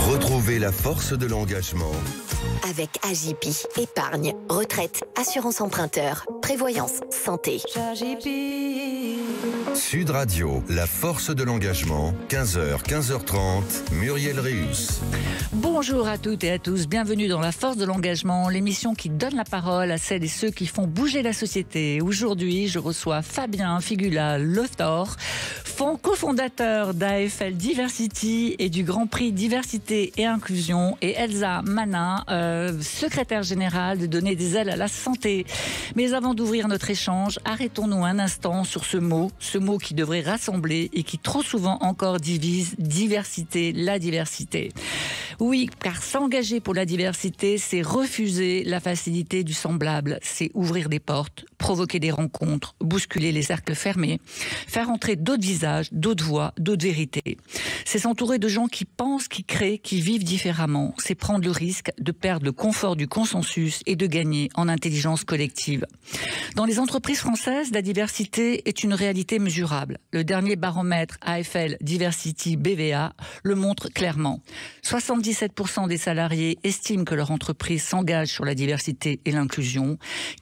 Retrouvez la force de l'engagement. Avec AJP, épargne, retraite, assurance emprunteur, prévoyance, santé. Sud Radio, la force de l'engagement, 15h, 15h30, Muriel Réus. Bonjour à toutes et à tous, bienvenue dans la force de l'engagement, l'émission qui donne la parole à celles et ceux qui font bouger la société. Aujourd'hui, je reçois Fabien Figula-Le Thor, cofondateur d'AFL Diversity et du Grand Prix Diversité et Inclusion, et Elsa Manin, secrétaire générale de Donner des ailes à la santé. Mais avant d'ouvrir notre échange, arrêtons-nous un instant sur ce mot qui devrait rassembler et qui trop souvent encore divise: diversité, la diversité. Oui, car s'engager pour la diversité, c'est refuser la facilité du semblable, c'est ouvrir des portes, provoquer des rencontres, bousculer les cercles fermés, faire entrer d'autres visages, d'autres voix, d'autres vérités. C'est s'entourer de gens qui pensent, qui créent, qui vivent différemment. C'est prendre le risque de perdre le confort du consensus et de gagner en intelligence collective. Dans les entreprises françaises, la diversité est une réalité mesurable. Le dernier baromètre AFL Diversity BVA le montre clairement. 77% des salariés estiment que leur entreprise s'engage sur la diversité et l'inclusion.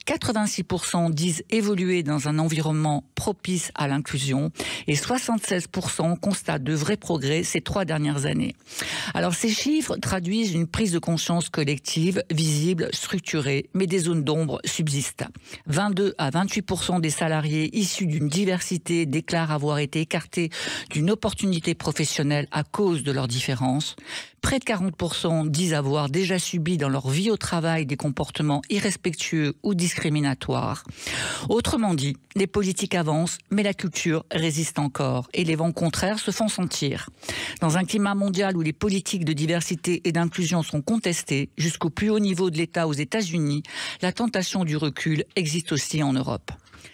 86% disent évoluer dans un environnement propice à l'inclusion. Et 76% constatent de vrais progrès ces 3 dernières années. Alors ces chiffres traduisent une prise de conscience collective, visible, structurée, mais des zones d'ombre subsistent. 22 à 28% des salariés issus d'une diversité déclarent avoir été écartés d'une opportunité professionnelle à cause de leurs différences. Près de 40% disent avoir déjà subi dans leur vie au travail des comportements irrespectueux ou discriminatoires. Autrement dit, les politiques avancent, mais la culture résiste encore et les vents contraires se font sentir. Dans un climat mondial où les politiques de diversité et d'inclusion sont contestées jusqu'au plus haut niveau de l'État aux États-Unis, la tentation du recul existe aussi en Europe.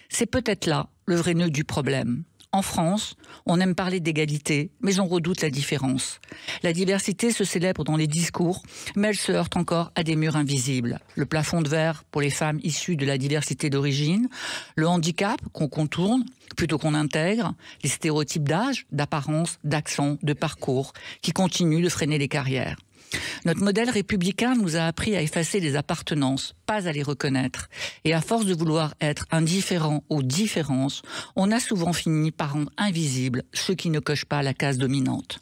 C'est peut-être là le vrai nœud du problème. En France, on aime parler d'égalité, mais on redoute la différence. La diversité se célèbre dans les discours, mais elle se heurte encore à des murs invisibles. Le plafond de verre pour les femmes issues de la diversité d'origine, le handicap qu'on contourne plutôt qu'on intègre, les stéréotypes d'âge, d'apparence, d'accent, de parcours, qui continuent de freiner les carrières. Notre modèle républicain nous a appris à effacer les appartenances, pas à les reconnaître. Et à force de vouloir être indifférent aux différences, on a souvent fini par rendre invisibles ceux qui ne cochent pas la case dominante.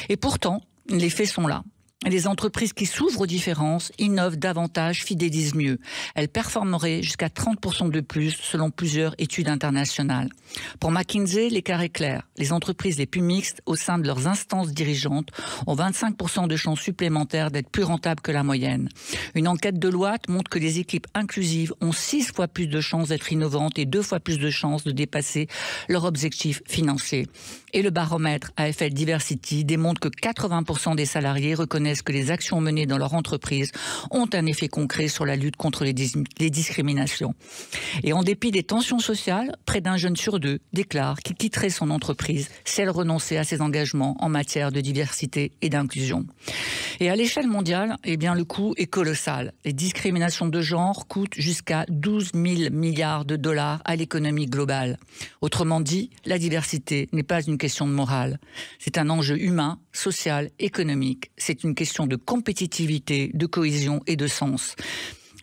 Et pourtant, les faits sont là. Les entreprises qui s'ouvrent aux différences innovent davantage, fidélisent mieux. Elles performeraient jusqu'à 30% de plus selon plusieurs études internationales. Pour McKinsey, l'écart est clair. Les entreprises les plus mixtes au sein de leurs instances dirigeantes ont 25% de chances supplémentaires d'être plus rentables que la moyenne. Une enquête de Deloitte montre que les équipes inclusives ont 6 fois plus de chances d'être innovantes et 2 fois plus de chances de dépasser leurs objectifs financiers. Et le baromètre AFL Diversity démontre que 80% des salariés reconnaissent que les actions menées dans leur entreprise ont un effet concret sur la lutte contre les discriminations. Et en dépit des tensions sociales, près d'un jeune sur 2 déclare qu'il quitterait son entreprise si elle renonçait à ses engagements en matière de diversité et d'inclusion. Et à l'échelle mondiale, le coût est colossal. Les discriminations de genre coûtent jusqu'à 12 000 milliards de dollars à l'économie globale. Autrement dit, la diversité n'est pas une question de morale. C'est un enjeu humain, social, économique. C'est une question de compétitivité, de cohésion et de sens.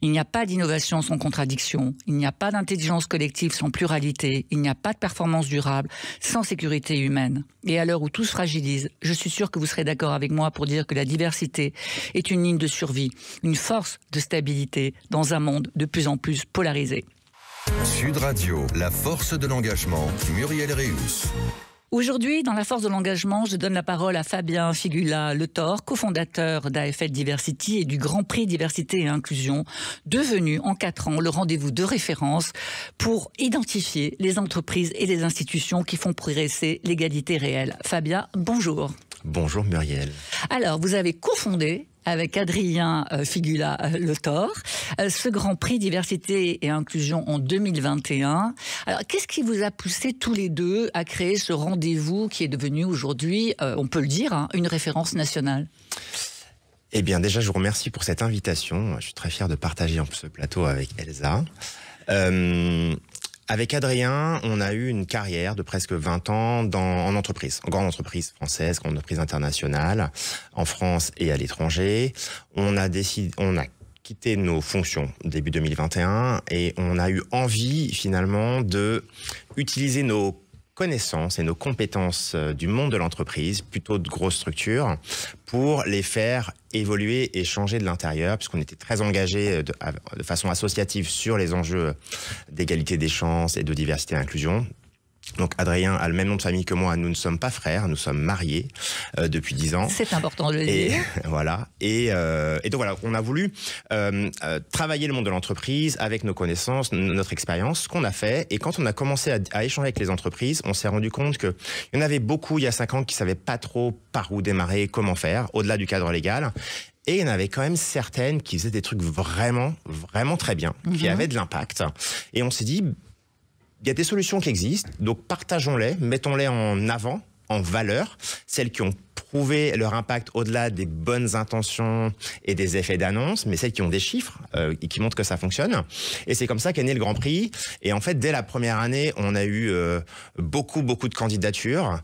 Il n'y a pas d'innovation sans contradiction, il n'y a pas d'intelligence collective sans pluralité, il n'y a pas de performance durable sans sécurité humaine. Et à l'heure où tout se fragilise, je suis sûre que vous serez d'accord avec moi pour dire que la diversité est une ligne de survie, une force de stabilité dans un monde de plus en plus polarisé. Sud Radio, la force de l'engagement, Muriel Réus. Aujourd'hui, dans la force de l'engagement, je donne la parole à Fabien Figula-Le Thor, cofondateur d'AFL Diversity et du Grand Prix Diversité et Inclusion, devenu en 4 ans le rendez-vous de référence pour identifier les entreprises et les institutions qui font progresser l'égalité réelle. Fabien, bonjour. Bonjour Muriel. Alors, vous avez cofondé avec Adrien Figula-Le Thor, ce Grand Prix Diversité et Inclusion en 2021. Alors, qu'est-ce qui vous a poussé tous les deux à créer ce rendez-vous qui est devenu aujourd'hui, on peut le dire, une référence nationale ? Eh bien, déjà, je vous remercie pour cette invitation. Je suis très fier de partager ce plateau avec Elsa. Avec Adrien, on a eu une carrière de presque 20 ans en entreprise, en grande entreprise française, grande entreprise internationale, en France et à l'étranger. On a quitté nos fonctions début 2021 et on a eu envie finalement de utiliser nos connaissances et nos compétences du monde de l'entreprise, plutôt de grosses structures, pour les faire évoluer et changer de l'intérieur, puisqu'on était très engagés de façon associative sur les enjeux d'égalité des chances et de diversité et inclusion. Donc Adrien a le même nom de famille que moi, nous ne sommes pas frères, nous sommes mariés depuis 10 ans. C'est important de le dire. Voilà. Et donc voilà, on a voulu travailler le monde de l'entreprise avec nos connaissances, notre expérience, ce qu'on a fait. Et quand on a commencé à échanger avec les entreprises, on s'est rendu compte qu'il y en avait beaucoup il y a 5 ans qui ne savaient pas trop par où démarrer, comment faire, au-delà du cadre légal. Et il y en avait quand même certaines qui faisaient des trucs vraiment, vraiment très bien, qui avaient de l'impact. Et on s'est dit, il y a des solutions qui existent, donc partageons-les, mettons-les en avant, en valeur, celles qui ont prouvé leur impact au-delà des bonnes intentions et des effets d'annonce, mais celles qui ont des chiffres et qui montrent que ça fonctionne. Et c'est comme ça qu'est né le Grand Prix. Et en fait, dès la première année, on a eu beaucoup de candidatures,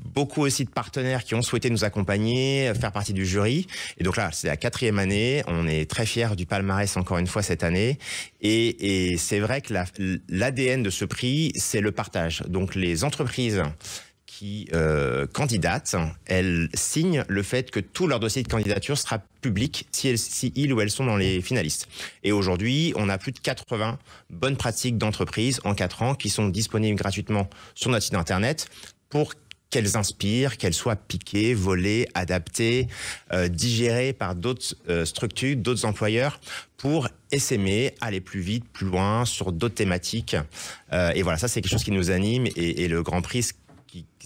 beaucoup aussi de partenaires qui ont souhaité nous accompagner, faire partie du jury. Et donc là, c'est la 4e année. On est très fiers du palmarès encore une fois cette année. Et c'est vrai que l'ADN de ce prix, c'est le partage. Donc les entreprises qui candidatent, elles signent le fait que tout leur dossier de candidature sera public si ils ou elles sont dans les finalistes. Et aujourd'hui, on a plus de 80 bonnes pratiques d'entreprise en 4 ans qui sont disponibles gratuitement sur notre site internet pour qu'elles inspirent, qu'elles soient piquées, volées, adaptées, digérées par d'autres structures, d'autres employeurs pour essaimer, aller plus vite, plus loin sur d'autres thématiques. Et voilà, ça c'est quelque chose qui nous anime et le Grand Prix, ce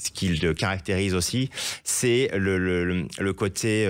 qui le caractérise aussi, c'est le côté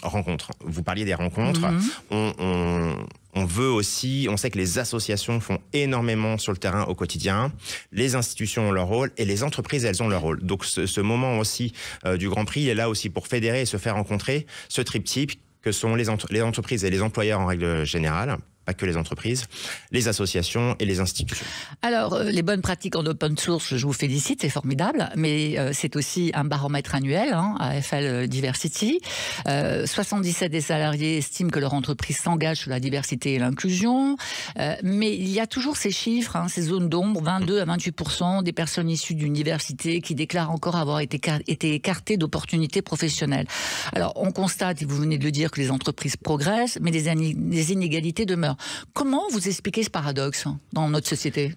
rencontre. Vous parliez des rencontres. On veut aussi, on sait que les associations font énormément sur le terrain au quotidien. Les institutions ont leur rôle et les entreprises, elles ont leur rôle. Donc ce moment aussi du Grand Prix est là aussi pour fédérer et se faire rencontrer ce triptyque que sont les entreprises et les employeurs en règle générale. Pas que les entreprises, les associations et les institutions. Alors, les bonnes pratiques en open source, je vous félicite, c'est formidable, mais c'est aussi un baromètre annuel, AFL Diversity. 77 des salariés estiment que leur entreprise s'engage sur la diversité et l'inclusion, mais il y a toujours ces chiffres, ces zones d'ombre, 22 à 28% des personnes issues d'une diversité qui déclarent encore avoir été écartées d'opportunités professionnelles. Alors, on constate, et vous venez de le dire, que les entreprises progressent, mais des inégalités demeurent. Comment vous expliquez ce paradoxe dans notre société ?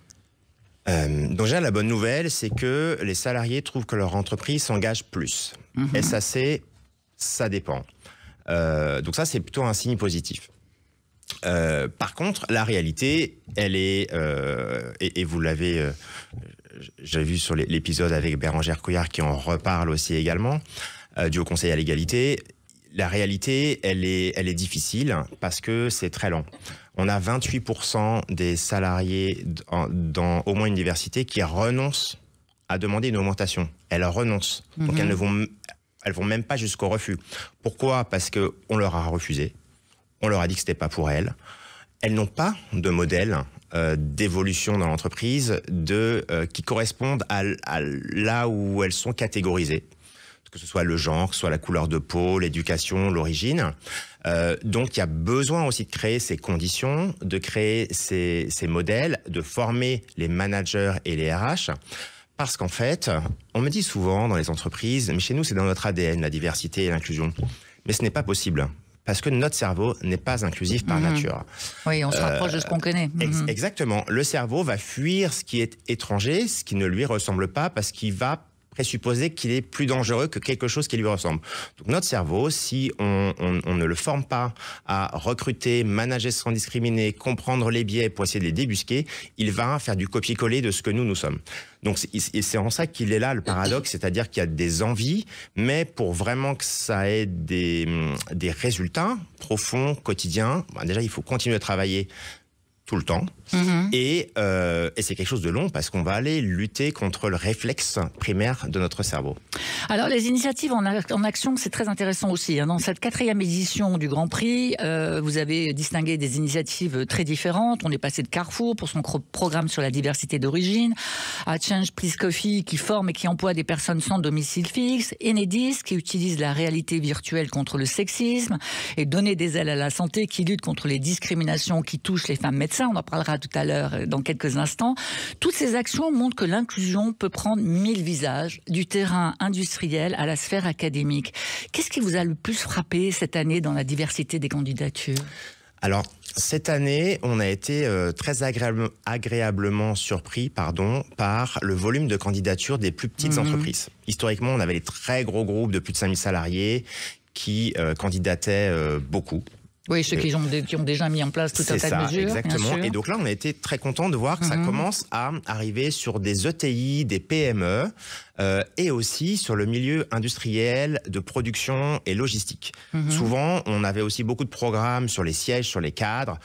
Donc déjà, la bonne nouvelle, c'est que les salariés trouvent que leur entreprise s'engage plus. SAC, ça dépend. Donc ça, c'est plutôt un signe positif. Par contre, la réalité, elle est... et vous l'avez... j'ai vu sur l'épisode avec Bérangère Couillard qui en reparle aussi également, du Haut Conseil à l'égalité. La réalité, elle est difficile parce que c'est très lent. On a 28% des salariés dans au moins une diversité qui renoncent à demander une augmentation. Elles renoncent. Donc elles vont même pas jusqu'au refus. Pourquoi ? Parce que on leur a refusé. On leur a dit que c'était pas pour elles. Elles n'ont pas de modèle d'évolution dans l'entreprise qui correspondent à là où elles sont catégorisées. Que ce soit le genre, que ce soit la couleur de peau, l'éducation, l'origine. Donc, il y a besoin aussi de créer ces conditions, de créer ces modèles, de former les managers et les RH. Parce qu'en fait, on me dit souvent dans les entreprises, mais chez nous, c'est dans notre ADN, la diversité et l'inclusion. Mais ce n'est pas possible. Parce que notre cerveau n'est pas inclusif par nature. Oui, on se rapproche de ce qu'on connaît. Exactement. Le cerveau va fuir ce qui est étranger, ce qui ne lui ressemble pas, parce qu'il va présupposer qu'il est plus dangereux que quelque chose qui lui ressemble. Donc notre cerveau, si on ne le forme pas à recruter, manager sans discriminer, comprendre les biais pour essayer de les débusquer, il va faire du copier-coller de ce que nous sommes. Donc c'est en ça qu'il est là le paradoxe, c'est-à-dire qu'il y a des envies, mais pour vraiment que ça ait des résultats profonds, quotidiens, déjà il faut continuer à travailler tout le temps. Et c'est quelque chose de long parce qu'on va aller lutter contre le réflexe primaire de notre cerveau. Alors, les initiatives en action, c'est très intéressant aussi. Dans cette 4e édition du Grand Prix, vous avez distingué des initiatives très différentes. On est passé de Carrefour pour son programme sur la diversité d'origine, à Change Please Coffee qui forme et qui emploie des personnes sans domicile fixe, Enedis qui utilise la réalité virtuelle contre le sexisme et Donner des ailes à la santé qui lutte contre les discriminations qui touchent les femmes médecins. On en parlera tout à l'heure dans quelques instants. Toutes ces actions montrent que l'inclusion peut prendre 1000 visages, du terrain industriel à la sphère académique. Qu'est-ce qui vous a le plus frappé cette année dans la diversité des candidatures ? Alors, cette année, on a été très agréablement surpris par le volume de candidatures des plus petites entreprises. Historiquement, on avait les très gros groupes de plus de 5000 salariés qui candidataient beaucoup. Oui, ceux qui ont déjà mis en place tout un tas de mesures. Exactement. Et donc là, on a été très content de voir que ça commence à arriver sur des ETI, des PME, et aussi sur le milieu industriel de production et logistique. Souvent, on avait aussi beaucoup de programmes sur les sièges, sur les cadres.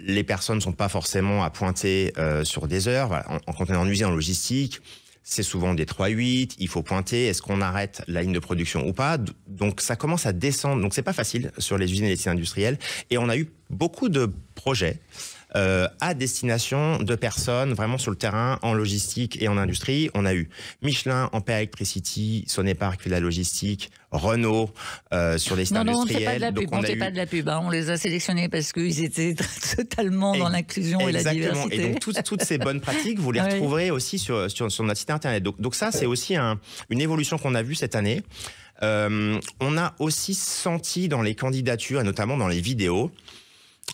Les personnes ne sont pas forcément à pointer sur des heures. Voilà. Quand on est en usine en logistique, c'est souvent des 3-8, il faut pointer, est-ce qu'on arrête la ligne de production ou pas? Donc ça commence à descendre, donc c'est pas facile sur les usines et les sites industriels. Et on a eu beaucoup de projets à destination de personnes vraiment sur le terrain, en logistique et en industrie. On a eu Michelin, Ampere Electricity, Sonepar qui fait de la logistique, Renault sur les sites industriels. Non, on ne fait pas de la pub, on ne fait pas de la pub. On les a sélectionnés parce qu'ils étaient totalement dans l'inclusion et la diversité. Et donc toutes ces bonnes pratiques, vous les retrouverez aussi sur notre site internet. Donc ça, c'est aussi une évolution qu'on a vue cette année. On a aussi senti dans les candidatures, et notamment dans les vidéos,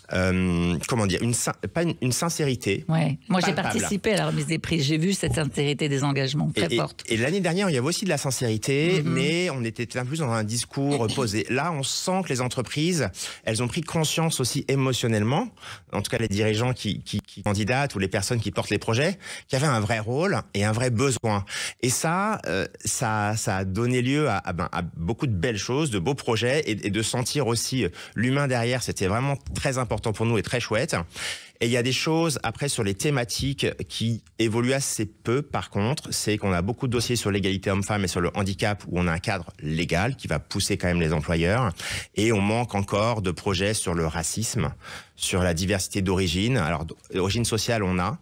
comment dire, une sincérité. Ouais. Moi, j'ai palpable. participé à la remise des prix. J'ai vu cette sincérité des engagements très forte. Et l'année dernière, il y avait aussi de la sincérité, mais on était un peu plus dans un discours posé. Là, on sent que les entreprises, elles ont pris conscience aussi émotionnellement, en tout cas les dirigeants qui candidatent ou les personnes qui portent les projets, qu'il y avait un vrai rôle et un vrai besoin. Et ça a donné lieu à beaucoup de belles choses, de beaux projets, et de sentir aussi l'humain derrière. C'était vraiment très important pour nous et très chouette. Et il y a des choses après sur les thématiques qui évoluent assez peu. Par contre, c'est qu'on a beaucoup de dossiers sur l'égalité homme-femme et sur le handicap où on a un cadre légal qui va pousser quand même les employeurs. Et on manque encore de projets sur le racisme, sur la diversité d'origine. Alors, d'origine sociale, on a.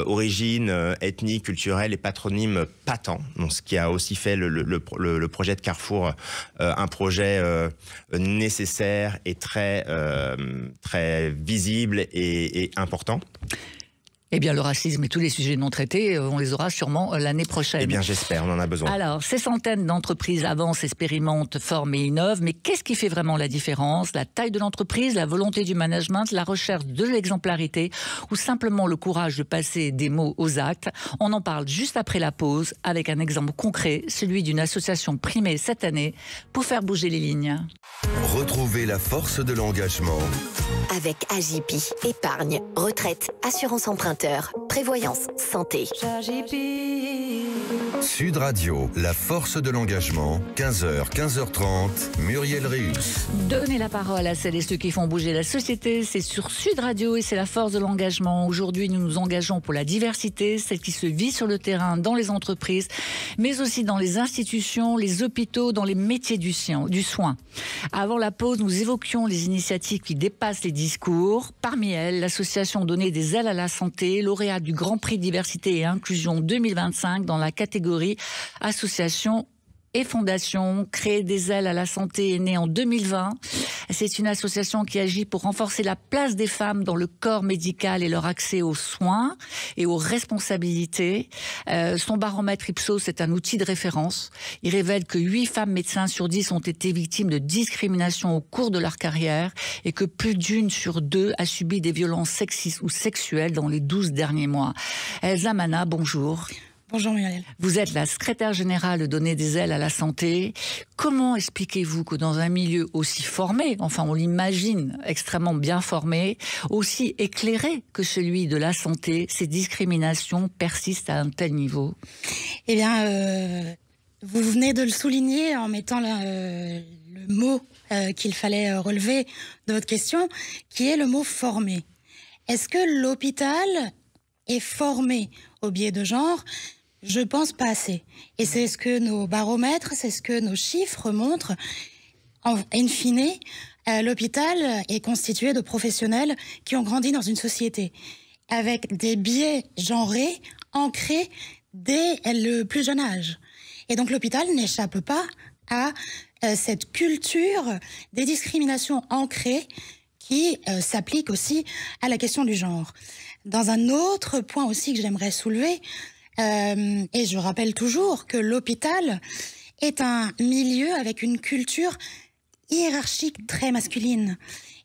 Origine ethnique, culturelle et patronyme patent. Donc, ce qui a aussi fait le projet de Carrefour un projet nécessaire et très visible et important. Eh bien, le racisme et tous les sujets non traités, on les aura sûrement l'année prochaine. Eh bien, j'espère, on en a besoin. Alors, ces centaines d'entreprises avancent, expérimentent, forment et innovent, mais qu'est-ce qui fait vraiment la différence? La taille de l'entreprise, la volonté du management, la recherche de l'exemplarité ou simplement le courage de passer des mots aux actes? On en parle juste après la pause avec un exemple concret, celui d'une association primée cette année pour faire bouger les lignes. Retrouvez la force de l'engagement. Avec AJP, épargne, retraite, assurance emprunteur, prévoyance, santé. Sud Radio, la force de l'engagement, 15h, 15h30, Muriel Réus. Donnez la parole à celles et ceux qui font bouger la société, c'est sur Sud Radio et c'est la force de l'engagement. Aujourd'hui, nous nous engageons pour la diversité, celle qui se vit sur le terrain, dans les entreprises, mais aussi dans les institutions, les hôpitaux, dans les métiers du soin. Avant la pause, nous évoquions les initiatives qui dépassent les discours. Parmi elles, l'association Donner des ailes à la santé, lauréate du Grand Prix Diversité et Inclusion 2025 dans la catégorie Association et Fondation. Créer des ailes à la santé est née en 2020. C'est une association qui agit pour renforcer la place des femmes dans le corps médical et leur accès aux soins et aux responsabilités. Son baromètre Ipsos est un outil de référence. Il révèle que 8 femmes médecins sur 10 ont été victimes de discrimination au cours de leur carrière et que plus d'1 sur 2 a subi des violences sexistes ou sexuelles dans les 12 derniers mois. Elsa Mana, bonjour. Bonjour Muriel. Vous êtes la secrétaire générale de Donner des ailes à la santé. Comment expliquez-vous que dans un milieu aussi formé, enfin on l'imagine extrêmement bien formé, aussi éclairé que celui de la santé, ces discriminations persistent à un tel niveau? Eh bien, vous venez de le souligner en mettant le mot qu'il fallait relever de votre question, qui est le mot « formé ». Est-ce que l'hôpital est formé au biais de genre ? Je pense pas assez. Et c'est ce que nos baromètres, c'est ce que nos chiffres montrent. In fine, l'hôpital est constitué de professionnels qui ont grandi dans une société avec des biais genrés ancrés dès le plus jeune âge. Et donc l'hôpital n'échappe pas à cette culture des discriminations ancrées qui s'applique aussi à la question du genre. Dans un autre point aussi que j'aimerais soulever, et je rappelle toujours que l'hôpital est un milieu avec une culture hiérarchique très masculine.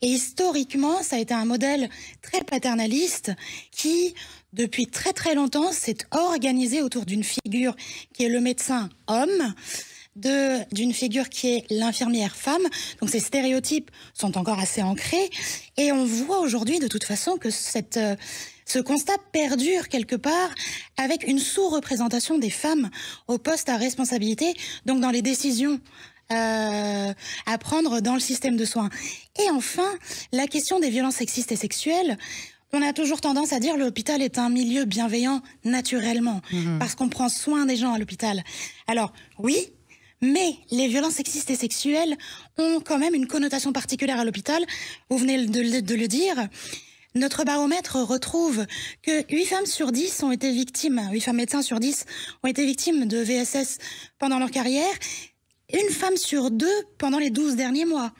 Et historiquement, ça a été un modèle très paternaliste qui, depuis très très longtemps, s'est organisé autour d'une figure qui est le médecin homme, d'une figure qui est l'infirmière femme. Donc ces stéréotypes sont encore assez ancrés. Et on voit aujourd'hui de toute façon que ce constat perdure quelque part avec une sous-représentation des femmes aux postes à responsabilité, donc dans les décisions à prendre dans le système de soins. Et enfin, la question des violences sexistes et sexuelles. On a toujours tendance à dire que l'hôpital est un milieu bienveillant naturellement, parce qu'on prend soin des gens à l'hôpital. Alors oui, mais les violences sexistes et sexuelles ont quand même une connotation particulière à l'hôpital. Vous venez de le dire. Notre baromètre retrouve que 8 femmes sur 10 ont été victimes, 8 femmes médecins sur 10 ont été victimes de VSS pendant leur carrière, une femme sur 2 pendant les 12 derniers mois.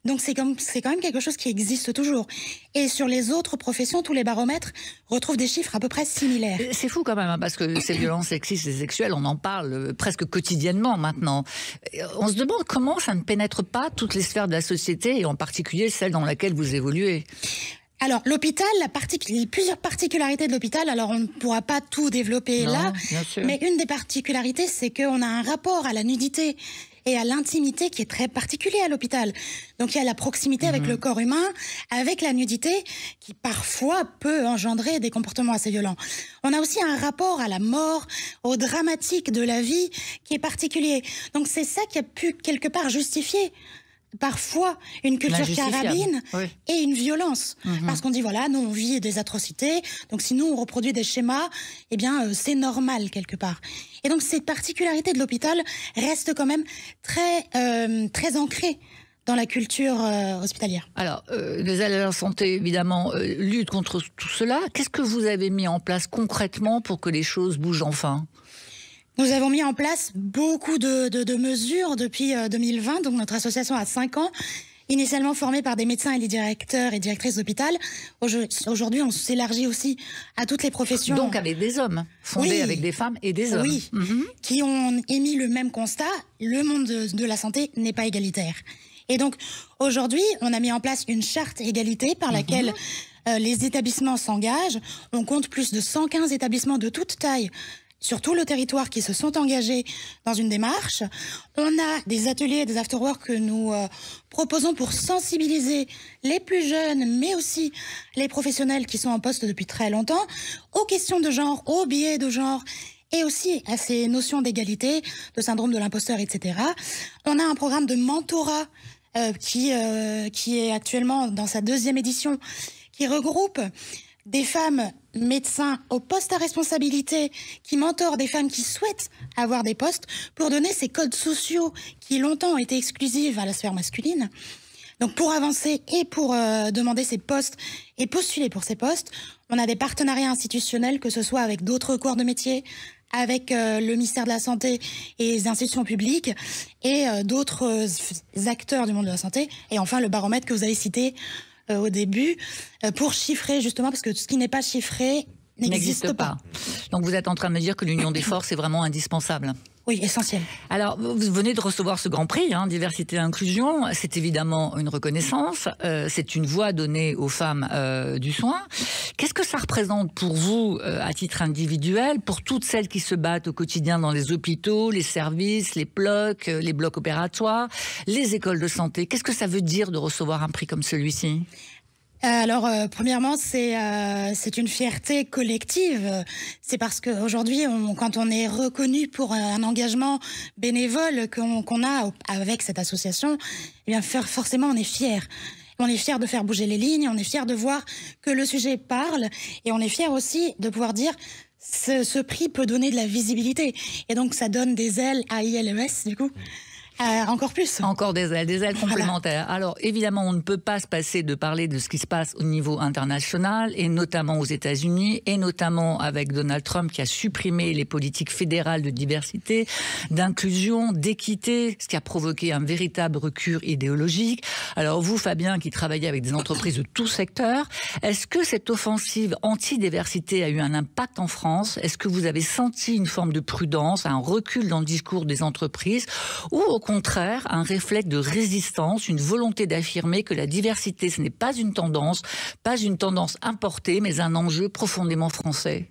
Donc c'est quand même quelque chose qui existe toujours. Et sur les autres professions, tous les baromètres retrouvent des chiffres à peu près similaires. C'est fou quand même, hein, parce que ces violences sexistes et sexuelles, on en parle presque quotidiennement maintenant. On se demande comment ça ne pénètre pas toutes les sphères de la société, et en particulier celle dans laquelle vous évoluez. Alors, l'hôpital, il y a plusieurs particularités de l'hôpital. Alors, on ne pourra pas tout développer là. Mais une des particularités, c'est qu'on a un rapport à la nudité et à l'intimité qui est très particulier à l'hôpital. Donc, il y a la proximité avec le corps humain, avec la nudité, qui parfois peut engendrer des comportements assez violents. On a aussi un rapport à la mort, au dramatique de la vie qui est particulier. Donc, c'est ça qui a pu quelque part justifier parfois une culture carabine et une violence. Parce qu'on dit, voilà, nous on vit des atrocités, donc si nous on reproduit des schémas, eh bien c'est normal quelque part. Et donc cette particularité de l'hôpital reste quand même très ancrée dans la culture hospitalière. Alors, les aides à la santé, évidemment, luttent contre tout cela. Qu'est-ce que vous avez mis en place concrètement pour que les choses bougent enfin ? Nous avons mis en place beaucoup de mesures depuis 2020. Donc notre association a 5 ans, initialement formée par des médecins et des directeurs et directrices d'hôpital. Aujourd'hui, on s'élargit aussi à toutes les professions. Donc avec des hommes, fondés avec des femmes et des hommes. Oui, qui ont émis le même constat. Le monde de la santé n'est pas égalitaire. Et donc aujourd'hui, on a mis en place une charte égalité par laquelle les établissements s'engagent. On compte plus de 115 établissements de toute taille sur tout le territoire qui se sont engagés dans une démarche. On a des ateliers, des after-work que nous proposons pour sensibiliser les plus jeunes, mais aussi les professionnels qui sont en poste depuis très longtemps, aux questions de genre, aux biais de genre, et aussi à ces notions d'égalité, de syndrome de l'imposteur, etc. On a un programme de mentorat qui est actuellement dans sa 2e édition, qui regroupe des femmes médecins au poste à responsabilité qui mentorent des femmes qui souhaitent avoir des postes pour donner ces codes sociaux qui longtemps ont été exclusifs à la sphère masculine. Donc pour avancer et pour demander ces postes et postuler pour ces postes, on a des partenariats institutionnels, que ce soit avec d'autres corps de métier, avec le ministère de la Santé et les institutions publiques et d'autres acteurs du monde de la santé. Et enfin le baromètre que vous avez cité au début, pour chiffrer justement, parce que ce qui n'est pas chiffré n'existe pas. Donc vous êtes en train de me dire que l'union des forces est vraiment indispensable. Oui, essentiel. Alors, vous venez de recevoir ce grand prix, Diversité et Inclusion. C'est évidemment une reconnaissance. C'est une voix donnée aux femmes du soin. Qu'est-ce que ça représente pour vous, à titre individuel, pour toutes celles qui se battent au quotidien dans les hôpitaux, les services, les blocs opératoires, les écoles de santé? Qu'est-ce que ça veut dire de recevoir un prix comme celui-ci ? Alors, premièrement, c'est une fierté collective. C'est parce qu'aujourd'hui, quand on est reconnu pour un engagement bénévole qu'on a avec cette association, eh bien, forcément, on est fiers. on est fier de faire bouger les lignes, on est fier de voir que le sujet parle, et on est fier aussi de pouvoir dire ce prix peut donner de la visibilité. Et donc ça donne des ailes à ILES, du coup. Encore plus. Encore des ailes complémentaires. Voilà. Alors, évidemment, on ne peut pas se passer de parler de ce qui se passe au niveau international, et notamment aux États-Unis, et notamment avec Donald Trump qui a supprimé les politiques fédérales de diversité, d'inclusion, d'équité, ce qui a provoqué un véritable recul idéologique. Alors, vous, Fabien, qui travaillez avec des entreprises de tout secteur, est-ce que cette offensive anti-diversité a eu un impact en France? Est-ce que vous avez senti une forme de prudence, un recul dans le discours des entreprises, ou au contraire, un réflexe de résistance, une volonté d'affirmer que la diversité, ce n'est pas une tendance importée, mais un enjeu profondément français?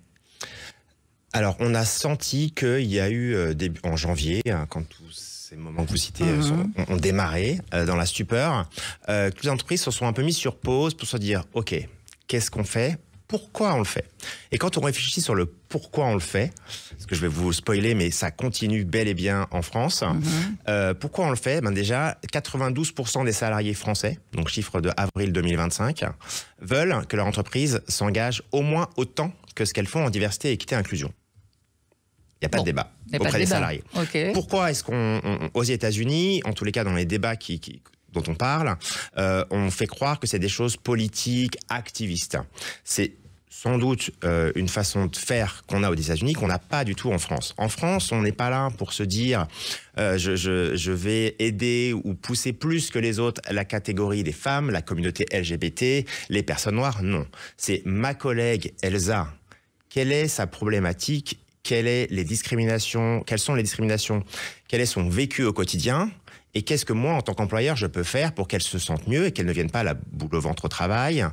Alors, on a senti qu'il y a eu, en janvier, quand tous ces moments que vous citez ont démarré, dans la stupeur, que les entreprises se sont un peu mises sur pause pour se dire, OK, qu'est-ce qu'on fait ? Pourquoi on le fait? Et quand on réfléchit sur le pourquoi on le fait, parce que je vais vous spoiler, mais ça continue bel et bien en France. Pourquoi on le fait? Déjà, 92% des salariés français, donc chiffre de avril 2025, veulent que leur entreprise s'engage au moins autant que ce qu'elles font en diversité, équité et inclusion. Il n'y a pas de débat auprès des salariés. Okay. Pourquoi est-ce aux États-Unis, en tous les cas dans les débats dont on parle, on fait croire que c'est des choses politiques, activistes. C'est sans doute une façon de faire qu'on a aux États-Unis qu'on n'a pas du tout en France. En France, on n'est pas là pour se dire je vais aider ou pousser plus que les autres la catégorie des femmes, la communauté LGBT, les personnes noires. Non. C'est ma collègue Elsa. Quelle est sa problématique? Quelles sont les discriminations? Quel est son vécu au quotidien? Et qu'est-ce que moi, en tant qu'employeur, je peux faire pour qu'elle se sente mieux et qu'elle ne vienne pas la boule au ventre au travail,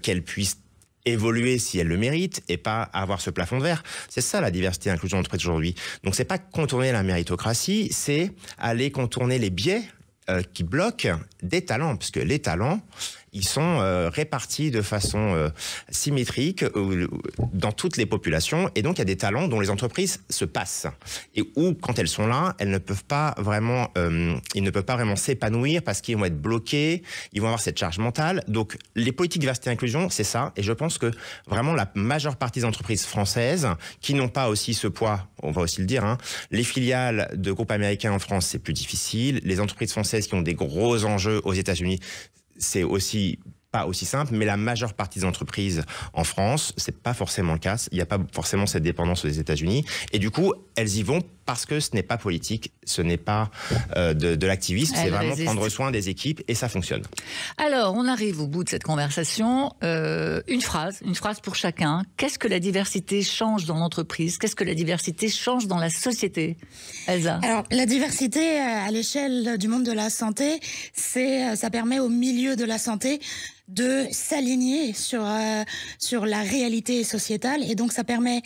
qu'elle puisse évoluer si elle le mérite et pas avoir ce plafond de verre. C'est ça la diversité et inclusion d'entreprise aujourd'hui. Donc c'est pas contourner la méritocratie, c'est aller contourner les biais qui bloquent des talents, parce que les talents, ils sont répartis de façon symétrique dans toutes les populations, et donc il y a des talents dont les entreprises se passent, et où quand elles sont là, elles ne peuvent pas vraiment, ils ne peuvent pas vraiment s'épanouir parce qu'ils vont être bloqués, ils vont avoir cette charge mentale. Donc les politiques diversité et inclusion, c'est ça, et je pense que vraiment la majeure partie des entreprises françaises qui n'ont pas aussi ce poids, on va aussi le dire, les filiales de groupes américains en France, c'est plus difficile, les entreprises françaises qui ont des gros enjeux aux États-Unis, c'est aussi pas aussi simple, mais la majeure partie des entreprises en France, c'est pas forcément le cas. Il n'y a pas forcément cette dépendance aux États-Unis. Et du coup, elles y vont parce que ce n'est pas politique, ce n'est pas de l'activisme, c'est vraiment prendre soin des équipes et ça fonctionne. Alors, on arrive au bout de cette conversation. Une phrase pour chacun. Qu'est-ce que la diversité change dans l'entreprise? Qu'est-ce que la diversité change dans la société? Elsa? Alors, la diversité à l'échelle du monde de la santé, ça permet au milieu de la santé de s'aligner sur la réalité sociétale, et donc ça permet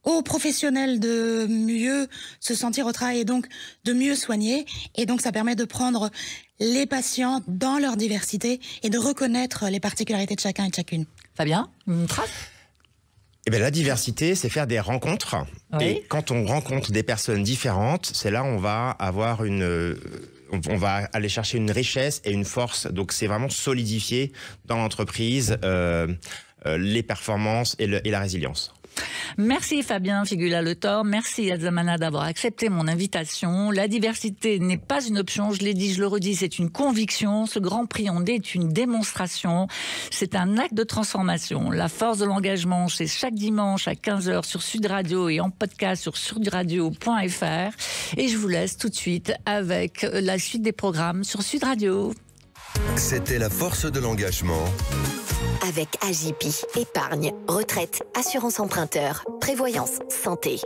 aux professionnels de mieux se sentir au travail et donc de mieux soigner, et donc ça permet de prendre les patients dans leur diversité et de reconnaître les particularités de chacun et de chacune. Fabien, une phrase? La diversité, c'est faire des rencontres. Oui. Et quand on rencontre des personnes différentes, c'est là où on va avoir on va aller chercher une richesse et une force. Donc, c'est vraiment solidifier dans l'entreprise les performances et la résilience. Merci Fabien Figula-Le Thor, merci Elsa Mana d'avoir accepté mon invitation. La diversité n'est pas une option, je l'ai dit, je le redis, c'est une conviction. Ce Grand Prix en est une démonstration. C'est un acte de transformation. La force de l'engagement, c'est chaque dimanche à 15h sur Sud Radio et en podcast sur sudradio.fr. Et je vous laisse tout de suite avec la suite des programmes sur Sud Radio. C'était la force de l'engagement. Avec AJP, épargne, retraite, assurance emprunteur, prévoyance, santé.